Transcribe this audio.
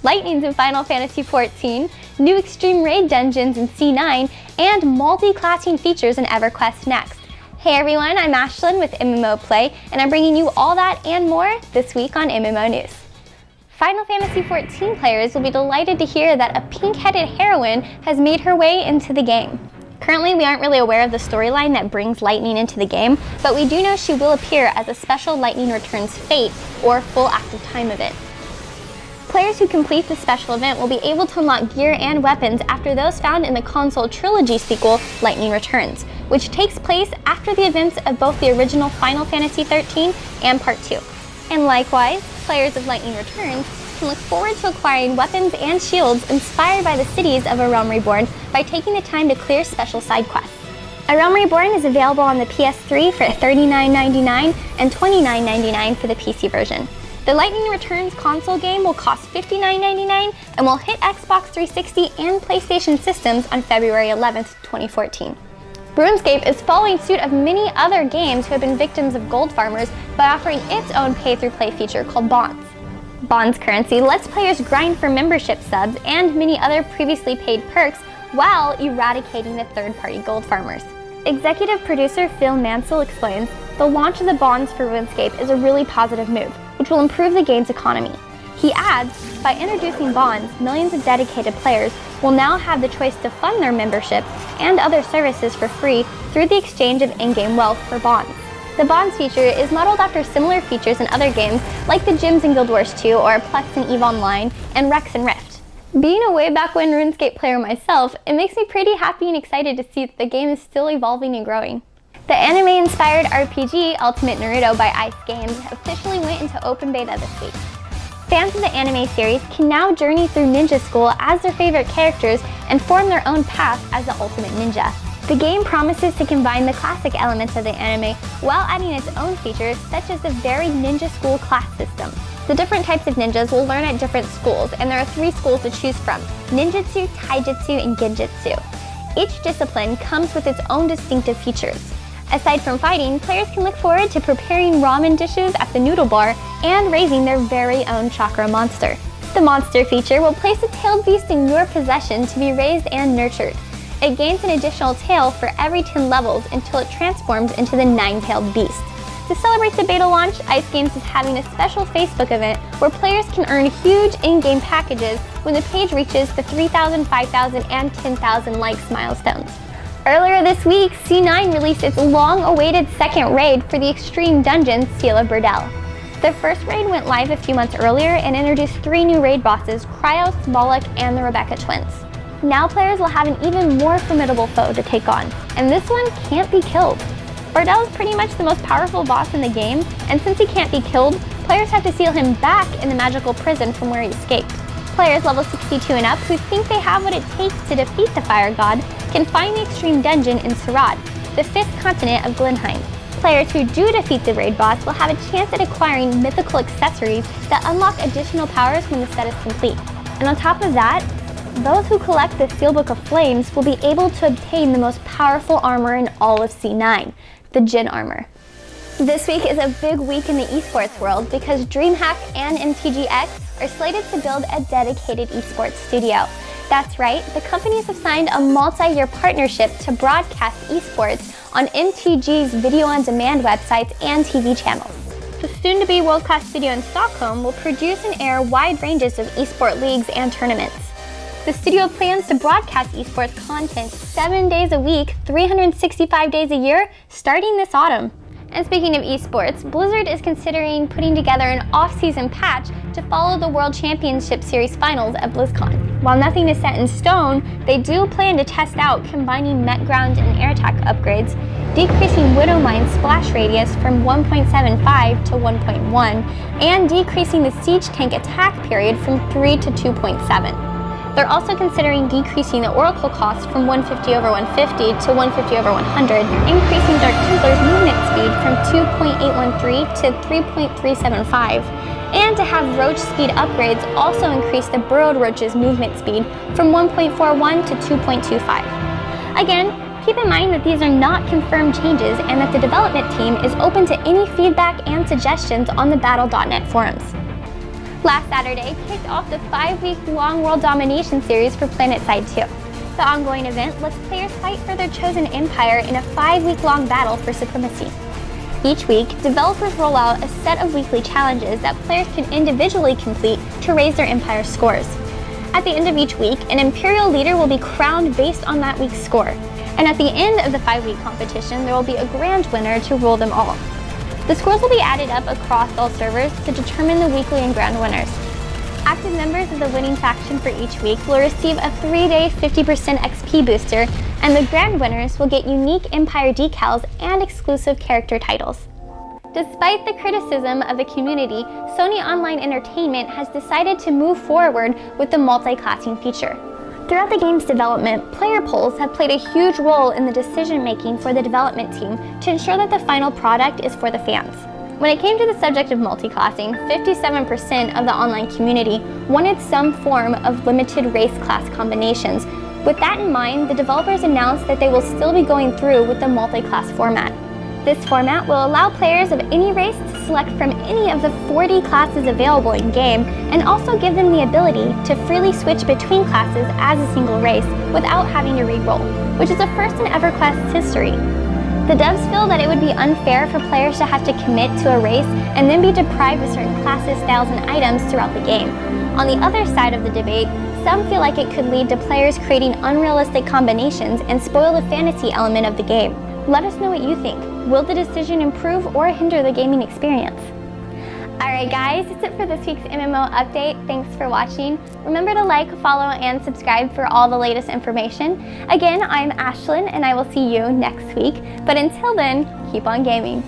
lightnings in Final Fantasy XIV, new extreme raid dungeons in C9, and multi-classing features in Everquest Next. Hey everyone, I'm Ashlen with MMO Play, and I'm bringing you all that and more this week on MMO News. Final Fantasy XIV players will be delighted to hear that a pink-headed heroine has made her way into the game. Currently, we aren't really aware of the storyline that brings Lightning into the game, but we do know she will appear as a special Lightning Returns Fate or full active time event. Players who complete the special event will be able to unlock gear and weapons after those found in the console trilogy sequel, Lightning Returns, which takes place after the events of both the original Final Fantasy XIII and Part 2. And likewise, players of Lightning Returns can look forward to acquiring weapons and shields inspired by the cities of A Realm Reborn by taking the time to clear special side quests. A Realm Reborn is available on the PS3 for $39.99 and $29.99 for the PC version. The Lightning Returns console game will cost $59.99 and will hit Xbox 360 and PlayStation systems on February 11th, 2014. RuneScape is following suit of many other games who have been victims of gold farmers by offering its own pay-through-play feature called Bonds. Bonds currency lets players grind for membership subs and many other previously paid perks while eradicating the third-party gold farmers. Executive producer Phil Mansell explains, the launch of the Bonds for RuneScape is a really positive move, which will improve the game's economy. He adds, by introducing Bonds, millions of dedicated players will now have the choice to fund their membership and other services for free through the exchange of in-game wealth for Bonds. The Bonds feature is modeled after similar features in other games like the gyms in Guild Wars 2 or Plex and EVE Online and Rex and Rift. Being a way back when RuneScape player myself, it makes me pretty happy and excited to see that the game is still evolving and growing. The anime-inspired RPG Ultimate Naruto by Ice Games officially went into open beta this week. Fans of the anime series can now journey through ninja school as their favorite characters and form their own path as the ultimate ninja. The game promises to combine the classic elements of the anime while adding its own features such as the varied ninja school class system. The different types of ninjas will learn at different schools, and there are 3 schools to choose from: ninjutsu, taijutsu, and genjutsu. Each discipline comes with its own distinctive features. Aside from fighting, players can look forward to preparing ramen dishes at the noodle bar and raising their very own chakra monster. The monster feature will place a tailed beast in your possession to be raised and nurtured. It gains an additional tail for every 10 levels until it transforms into the 9-tailed beast. To celebrate the beta launch, Ice Games is having a special Facebook event where players can earn huge in-game packages when the page reaches the 3,000, 5,000, and 10,000 likes milestones. Earlier this week, C9 released its long-awaited second raid for the Extreme Dungeon, Seal of Burdel. The first raid went live a few months earlier and introduced 3 new raid bosses, Kryos, Moloch, and the Rebecca twins. Now players will have an even more formidable foe to take on, and this one can't be killed. Burdel is pretty much the most powerful boss in the game, and since he can't be killed, players have to seal him back in the magical prison from where he escaped. Players level 62 and up who think they have what it takes to defeat the Fire God can find the Extreme Dungeon in Sarad, the 5th continent of Glenheim. Players who do defeat the raid boss will have a chance at acquiring mythical accessories that unlock additional powers when the set is complete. And on top of that, those who collect the Steelbook of Flames will be able to obtain the most powerful armor in all of C9, the Jin armor. This week is a big week in the esports world because DreamHack and MTGX are slated to build a dedicated esports studio. That's right, the companies have signed a multi-year partnership to broadcast esports on MTG's video-on-demand websites and TV channels. The soon-to-be world-class studio in Stockholm will produce and air wide ranges of esport leagues and tournaments. The studio plans to broadcast esports content 7 days a week, 365 days a year, starting this autumn. And speaking of esports, Blizzard is considering putting together an off-season patch to follow the World Championship Series finals at BlizzCon. While nothing is set in stone, they do plan to test out combining Metground and air attack upgrades, decreasing Widowmine's splash radius from 1.75 to 1.1, and decreasing the siege tank attack period from 3 to 2.7. They're also considering decreasing the Oracle cost from 150 over 150 to 150 over 100, increasing Dark Templar's movement speed from 2.813 to 3.375, and to have Roach speed upgrades also increase the Burrowed Roach's movement speed from 1.41 to 2.25. Again, keep in mind that these are not confirmed changes and that the development team is open to any feedback and suggestions on the Battle.net forums. Last Saturday kicked off the 5-week-long World Domination Series for Planetside 2. The ongoing event lets players fight for their chosen empire in a 5-week-long battle for supremacy. Each week, developers roll out a set of weekly challenges that players can individually complete to raise their empire scores. At the end of each week, an Imperial leader will be crowned based on that week's score. And at the end of the 5-week competition, there will be a grand winner to rule them all. The scores will be added up across all servers to determine the weekly and grand winners. Active members of the winning faction for each week will receive a 3-day 50% XP booster, and the grand winners will get unique Empire decals and exclusive character titles. Despite the criticism of the community, Sony Online Entertainment has decided to move forward with the multiclassing feature. Throughout the game's development, player polls have played a huge role in the decision-making for the development team to ensure that the final product is for the fans. When it came to the subject of multiclassing, 57% of the online community wanted some form of limited race class combinations. With that in mind, the developers announced that they will still be going through with the multi-class format. This format will allow players of any race to select from any of the 40 classes available in-game, and also give them the ability to freely switch between classes as a single race without having to re-roll, which is a first in EverQuest's history. The devs feel that it would be unfair for players to have to commit to a race and then be deprived of certain classes, styles, and items throughout the game. On the other side of the debate, some feel like it could lead to players creating unrealistic combinations and spoil the fantasy element of the game. Let us know what you think. Will the decision improve or hinder the gaming experience? Alright guys, that's it for this week's MMO update. Thanks for watching. Remember to like, follow, and subscribe for all the latest information. Again, I'm Ashlyn, and I will see you next week. But until then, keep on gaming.